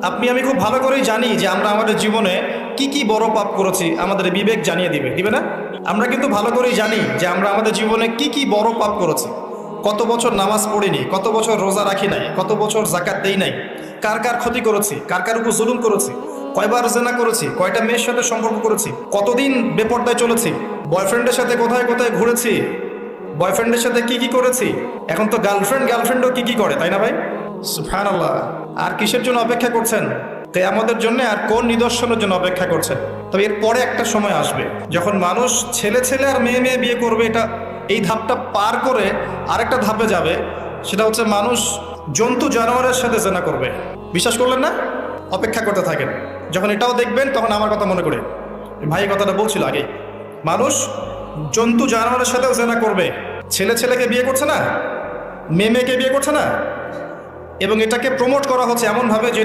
আপনি আমি খুব ভালো করেই জানি যে আমরা আমাদের জীবনে কি কি বড় পাপ করেছি, আমাদের বিবেক জানিয়ে দিবে না? আমরা কিন্তু ভালো করেই জানি যে আমরা আমাদের জীবনে কি কি বড় পাপ করেছি। কত বছর নামাজ পড়িনি, কত বছর রোজা রাখি নাই, কত বছর জাকাত দেই নাই, কার কার ক্ষতি করেছি, কার কার উপর জুলুম করেছি, কয়বার জেনা করেছি, কয়টা মেয়ের সাথে সম্পর্ক করেছি, কতদিন বেপর্দায় চলেছি, বয়ফ্রেন্ডের সাথে কোথায় কোথায় ঘুরেছি, বয়ফ্রেন্ডের সাথে কি কি করেছি। এখন তো গার্লফ্রেন্ডও কি কি করে, তাই না ভাই? সুবহানাল্লাহ। আর কিসের জন্য অপেক্ষা করছেন? কিয়ামতের জন্য। আর কোন নিদর্শনের জন্য অপেক্ষা করছেন? তবে এর পরে একটা সময় আসবে যখন মানুষ ছেলে ছেলে আর মেয়ে মেয়ে বিয়ে করবে। এই ধাপটা পার করে আরেকটা ধাপে যাবে, সেটা হচ্ছে মানুষ জন্তু জানোয়ারের সাথে জেনা করবে। বিশ্বাস করলেন না? অপেক্ষা করতে থাকেন। যখন এটাও দেখবেন তখন আমার কথা মনে করে, ভাই কথাটা বলছিল আগে, মানুষ জন্তু জানোয়ারের সাথেও জেনা করবে। ছেলে ছেলেকে বিয়ে করছে না, মেয়ে মেয়েকে বিয়ে করছে না, এবং এটাকে প্রমোট করা হচ্ছে এমনভাবে যেটা